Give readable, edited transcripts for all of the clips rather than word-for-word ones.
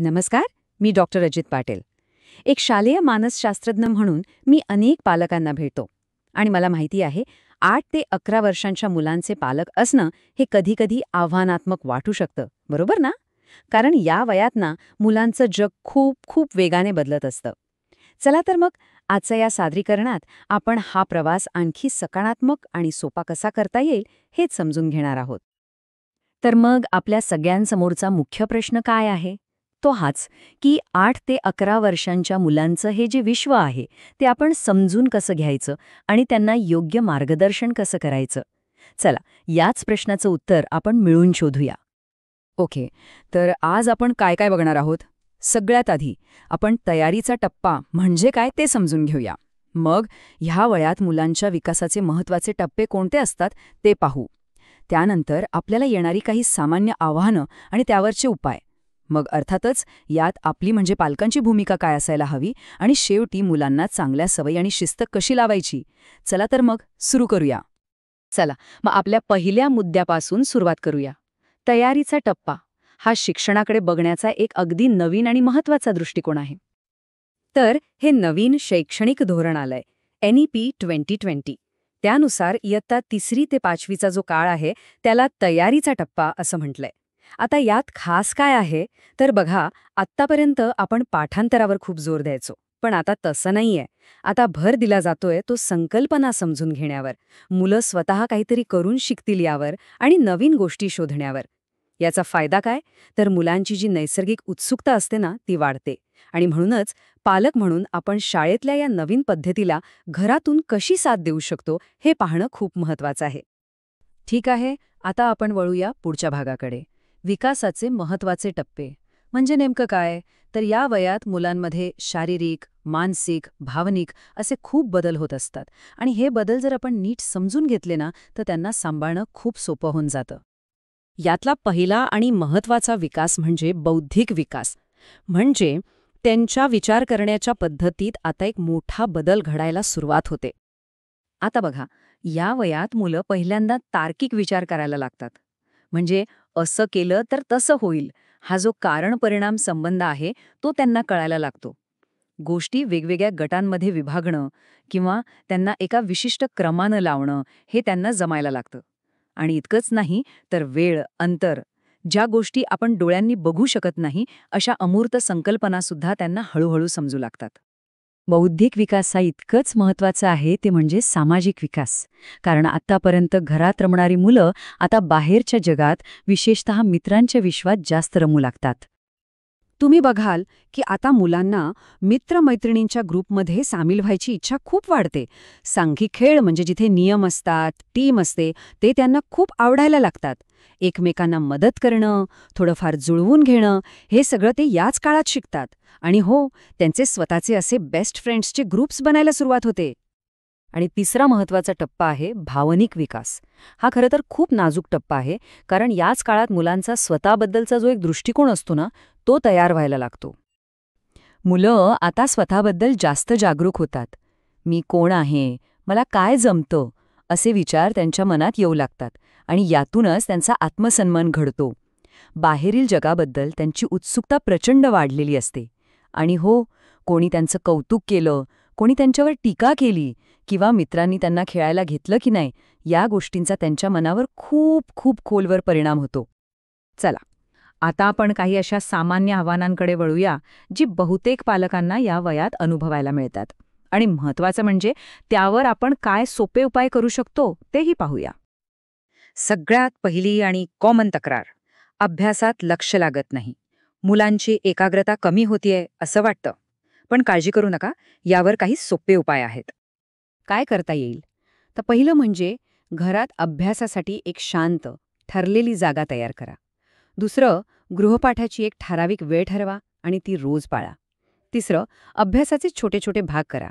नमस्कार, मी डॉक्टर अजित पाटील. एक शालेय मानसशास्त्रज्ञ म्हणून मी अनेक पालकांना भेटतो आणि मला माहिती आहे 8 ते 11 वर्षांच्या मुलांचे पालक असणं हे कधीकधी आव्हानात्मक वाटू शकतं, बरोबर ना? कारण या वयात ना मुलांचं जग खूप खूप वेगाने बदलत असतं. चला तर मग आजच्या या सादरीकरणात आपण हा प्रवास आणखी सकारात्मक आणि सोपा कसा करता येईल हेच समजून घेणार आहोत. तर मग आपल्या सगळ्यांसमोरचा मुख्य प्रश्न काय आहे? तो हाच, की 8 ते 11 वर्षांच्या मुलांचं हे जे विश्व आहे ते आपण समजून कसं घ्यायचं आणि त्यांना योग्य मार्गदर्शन कसं करायचं. चला, याच प्रश्नाचं उत्तर आपण मिळून शोधूया. ओके, तर आज आपण काय काय बघणार आहोत? सगळ्यात आधी आपण तयारीचा टप्पा म्हणजे काय ते समजून घेऊया. मग ह्या वयात मुलांच्या विकासाचे महत्त्वाचे टप्पे कोणते असतात ते पाहू. त्यानंतर आपल्याला येणारी काही सामान्य आव्हानं आणि त्यावरचे उपाय. मग अर्थातच यात आपली म्हणजे पालकांची भूमिका काय असायला हवी आणि शेवटी मुलांना चांगल्या सवयी आणि शिस्त कशी लावायची. चला तर मग सुरू करूया. चला, मग आपल्या पहिल्या मुद्द्यापासून सुरुवात करूया. तयारीचा टप्पा हा शिक्षणाकडे बघण्याचा एक अगदी नवीन आणि महत्त्वाचा दृष्टिकोन आहे. तर हे नवीन शैक्षणिक धोरण आलंय, NEP 2020. त्यानुसार इयत्ता 3री ते 5वीचा जो काळ आहे त्याला तयारीचा टप्पा असं म्हटलंय. आता यात खास काय आहे तर बघा, आत्तापर्यंत आपण पाठांतरावर खूप जोर द्यायचो, पण आता तसं नाहीये. आता भर दिला जातोय तो संकल्पना समजून घेण्यावर, मुलं स्वतः काहीतरी करून शिकतील यावर आणि नवीन गोष्टी शोधण्यावर. याचा फायदा काय तर मुलांची जी नैसर्गिक उत्सुकता असते ना ती वाढते आणि म्हणूनच पालक म्हणून आपण शाळेतल्या या नवीन पद्धतीला घरातून कशी साथ देऊ शकतो हे पाहणं खूप महत्वाचं आहे. ठीक आहे, आता आपण वळूया पुढच्या भागाकडे. विकासाचे महत्त्वाचे टप्पे म्हणजे नेमकं काय? तर या वयात मुलांमध्ये शारीरिक, मानसिक, भावनिक असे खूप बदल होत असतात आणि हे बदल जर आपण नीट समजून घेतले ना तर त्यांना सांभाळणं खूप सोपं होऊन जातं. यातला पहिला आणि महत्त्वाचा विकास म्हणजे बौद्धिक विकास. म्हणजे त्यांच्या विचार करण्याच्या पद्धतीत आता एक मोठा बदल घडायला सुरुवात होते. आता बघा, या वयात मुलं पहिल्यांदा तार्किक विचार करायला लागतात. म्हणजे असं केलं तर तसं होईल, हा जो कारण परिणाम संबंध आहे तो त्यांना कळायला लागतो. गोष्टी वेगवेगळ्या गटांमध्ये विभागणं किंवा त्यांना एका विशिष्ट क्रमानं लावणं हे त्यांना जमायला लागतं. आणि इतकंच नाही तर वेळ, अंतर, ज्या गोष्टी आपण डोळ्यांनी बघू शकत नाही अशा अमूर्त संकल्पनासुद्धा त्यांना हळूहळू समजू लागतात. बौद्धिक विकास हा इतकंच महत्त्वाचा आहे ते म्हणजे सामाजिक विकास. कारण आतापर्यंत घरात रमणारी मुलं आता बाहेरच्या जगात, विशेषतः मित्रांच्या विश्वात जास्त रमू लागतात. तुम्ही बघाल की आता मुलांना मित्रमैत्रिणींच्या ग्रुपमध्ये सामील व्हायची इच्छा खूप वाढते. सांघिक खेळ म्हणजे जिथे नियम असतात, टीम असते, ते त्यांना खूप आवडायला लागतात. एकमेकांना मदत करणं, थोडंफार जुळवून घेणं, हे सगळं ते याच काळात शिकतात. आणि हो, त्यांचे स्वतःचे असे बेस्ट फ्रेंड्सचे ग्रुप्स बनायला सुरुवात होते. आणि तिसरा महत्त्वाचा टप्पा आहे भावनिक विकास. हा खरं तर खूप नाजूक टप्पा आहे, कारण याच काळात मुलांचा स्वतःबद्दलचा जो एक दृष्टिकोन असतो ना, तो तयार व्हायला लागतो. मुलं आता स्वतःबद्दल जास्त जागरूक होतात. मी कोण आहे, मला काय जमतं, असे विचार त्यांच्या मनात येऊ लागतात आणि यातूनच त्यांचा आत्मसन्मान घडतो. बाहेरील जगाबद्दल त्यांची उत्सुकता प्रचंड वाढलेली असते. आणि हो, कोणी त्यांचं कौतुक केलं, कोणी त्यांच्यावर टीका केली किंवा मित्रांनी त्यांना खेळायला घेतलं की नाही, या गोष्टींचा त्यांच्या मनावर खूप खूप खोलवर परिणाम होतो. चला, आता आपण काही अशा सामान्य आव्हानांकडे वळूया जी बहुतेक पालकांना या वयात अनुभवायला मिळतात. आणि महत्त्वाचं म्हणजे त्यावर आपण काय सोपे उपाय करू शकतो तेही पाहूया. सगळ्यात पहिली आणि कॉमन तक्रार, अभ्यासात लक्ष लागत नाही. मुलांची एकाग्रता कमी होतीये असं वाटतं. पण काळजी करू नका, यावर काही सोपे उपाय आहेत. काय करता येईल? तर पहिलं म्हणजे घरात अभ्यासासाठी एक शांत, ठरलेली जागा तयार करा. दुसरं, गृहपाठाची एक ठराविक वेळ ठरवा आणि ती रोज पाळा. तिसरं, अभ्यासाचे छोटे छोटे भाग करा.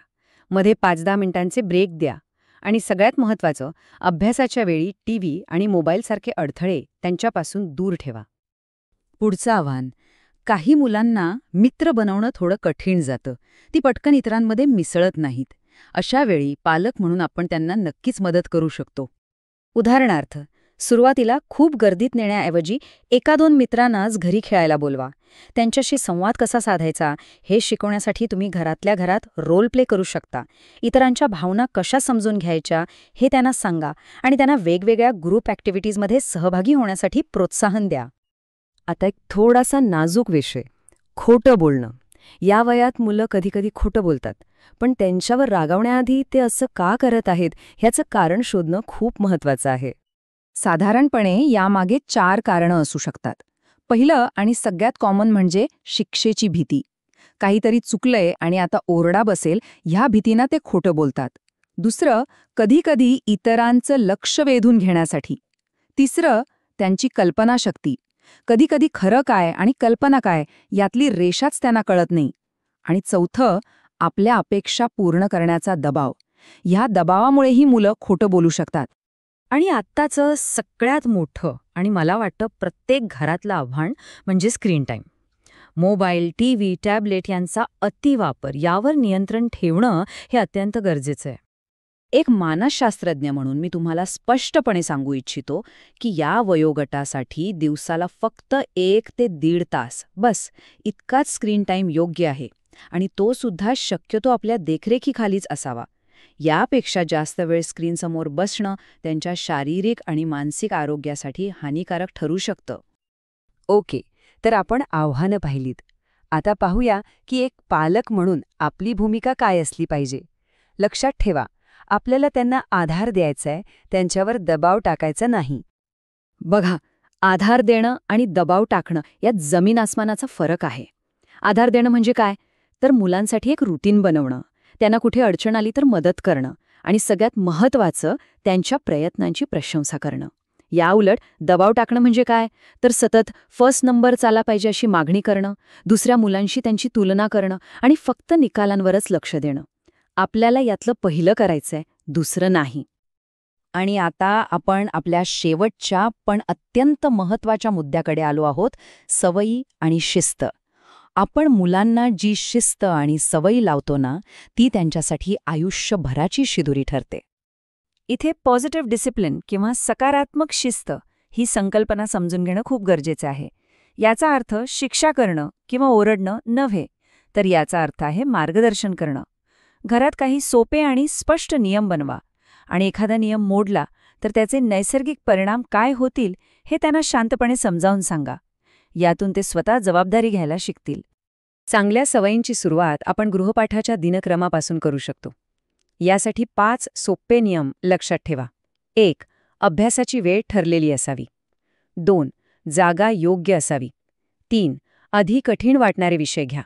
मध्ये 5-10 मिनिटांचे ब्रेक द्या. आणि सगळ्यात महत्त्वाचं, अभ्यासाच्या वेळी टीव्ही आणि मोबाईलसारखे अडथळे त्यांच्यापासून दूर ठेवा. पुढचं आव्हान, काही मुलांना मित्र बनवणं थोडं कठीण जातं. ती पटकन इतरांमध्ये मिसळत नाहीत. अशा वेळी पालक म्हणून आपण त्यांना नक्कीच मदत करू शकतो. उदाहरणार्थ, सुरुवातीला खूप गर्दीत नेण्याऐवजी एका दोन मित्रांनाच घरी खेळायला बोलवा. त्यांच्याशी संवाद कसा साधायचा हे शिकवण्यासाठी तुम्ही घरातल्या घरात रोल प्ले करू शकता. इतरांच्या भावना कशा समजून घ्यायच्या हे त्यांना सांगा आणि त्यांना वेगवेगळ्या ग्रुप ॲक्टिव्हिटीजमध्ये सहभागी होण्यासाठी प्रोत्साहन द्या. आता एक थोडासा नाजूक विषय, खोटं बोलणं. या वयात मुलं कधीकधी खोटं बोलतात, पण त्यांच्यावर रागावण्याआधी ते असं का करत आहेत ह्याचं कारण शोधणं खूप महत्त्वाचं आहे. साधारणपणे यामागे 4 कारणं असू शकतात. पहिलं आणि सगळ्यात कॉमन म्हणजे शिक्षेची भीती. काहीतरी चुकलंय आणि आता ओरडा बसेल ह्या भीतीनं ते खोटं बोलतात. दुसरं, कधीकधी इतरांचं लक्ष वेधून घेण्यासाठी. तिसरं, त्यांची कल्पनाशक्ती. कधीकधी खरं काय आणि कल्पना काय यातली रेषाच त्यांना कळत नाही. आणि चौथं, आपल्या अपेक्षा पूर्ण करण्याचा दबाव. ह्या दबावामुळेही मुलं खोटं बोलू शकतात. आणि आत्ताचं सगळ्यात मोठं आणि मला वाटतं प्रत्येक घरातलं आव्हान म्हणजे screen time. Mobile, TV, tablet यांचा अतिवापर यावर नियंत्रण ठेवणं हे अत्यंत गरजेचं आहे. एक मानसशास्त्रज्ञ म्हणून मी तुम्हाला स्पष्टपणे सांगू इच्छितो की या वयोगटासाठी दिवसाला फक्त 1 ते 1.5 तास बस इतकाच स्क्रीन टाईम योग्य आहे. आणि तो सुद्धा शक्यतो आपल्या देखरेखीखालीच असावा. यापेक्षा जास्त वेळ स्क्रीनसमोर बसणं त्यांच्या शारीरिक आणि मानसिक आरोग्यासाठी हानिकारक ठरू शकतं. ओके, तर आपण आव्हानं पाहिलीत. आता पाहूया की एक पालक म्हणून आपली भूमिका काय असली पाहिजे. लक्षात ठेवा, आपल्याला त्यांना आधार द्यायचा आहे, त्यांच्यावर दबाव टाकायचा नाही. बघा, आधार देणं आणि दबाव टाकणं यात जमीन आसमानाचा फरक आहे. आधार देणं म्हणजे काय, तर मुलांसाठी एक रुटीन बनवणं, त्यांना कुठे अडचण आली तर मदत करणं आणि सगळ्यात महत्त्वाचं त्यांच्या प्रयत्नांची प्रशंसा करणं. याउलट दबाव टाकणं म्हणजे काय, तर सतत फर्स्ट नंबर आला पाहिजे अशी मागणी करणं, दुसऱ्या मुलांशी त्यांची तुलना करणं आणि फक्त निकालांवरच लक्ष देणं. आपल्याला यातलं पहिलं करायचंय, दुसरं नाही. आणि आता आपण आपल्या शेवटच्या पण अत्यंत महत्त्वाच्या मुद्द्याकडे आलो आहोत, सवयी आणि शिस्त. आपण मुलांना जी शिस्त आणि सवयी लावतो ना, ती त्यांच्यासाठी आयुष्यभराची शिदोरी ठरते. इथे पॉझिटिव्ह डिसिप्लिन किंवा सकारात्मक शिस्त ही संकल्पना समजून घेणं खूप गरजेचं आहे. याचा अर्थ शिक्षा करणं किंवा ओरडणं नव्हे, तर याचा अर्थ आहे मार्गदर्शन करणं. घरात काही सोपे आणि स्पष्ट नियम बनवा आणि एखादा नियम मोडला तर त्याचे नैसर्गिक परिणाम काय होतील हे त्यांना शांतपणे समजावून सांगा. यातून ते स्वतः जबाबदारी घ्यायला शिकतील. चांगल्या सवयींची सुरुवात आपण गृहपाठाच्या दिनक्रमापासून करू शकतो. यासाठी 5 सोपे नियम लक्षात ठेवा. 1. अभ्यासाची वेळ ठरलेली असावी. 2. जागा योग्य असावी. 3. आधी कठीण वाटणारे विषय घ्या.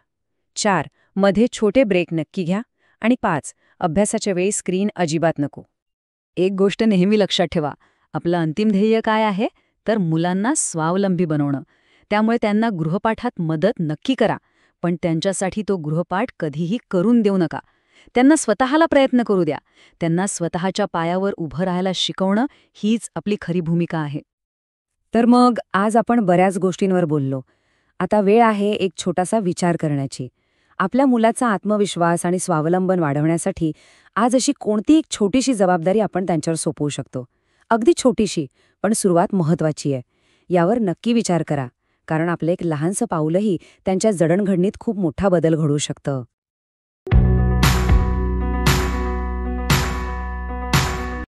4. मध्ये छोटे ब्रेक नक्की घ्या. आणि 5. अभ्यासाच्या वेळी स्क्रीन अजिबात नको. एक गोष्ट नेहमी लक्षात ठेवा, आपलं अंतिम ध्येय काय आहे, तर मुलांना स्वावलंबी बनवणं. त्यामुळे त्यांना गृहपाठात मदत नक्की करा, पण त्यांच्यासाठी तो गृहपाठ कधीही करून देऊ नका. त्यांना स्वतःला प्रयत्न करू द्या. त्यांना स्वतःच्या पायावर उभं राहायला शिकवणं हीच आपली खरी भूमिका आहे. तर मग आज आपण बऱ्याच गोष्टींवर बोललो. आता वेळ आहे एक छोटासा विचार करण्याची. आपल्या मुलाचा आत्मविश्वास आणि स्वावलंबन वाढवण्यासाठी आज अशी कोणती एक छोटीशी जबाबदारी आपण त्यांच्यावर सोपवू शकतो. अगदी छोटीशी, पण सुरुवात महत्त्वाची आहे. यावर नक्की विचार करा, कारण आपलं एक लहानसं पाऊलही त्यांच्या जडणघडणीत खूप मोठा बदल घडवू शकतं.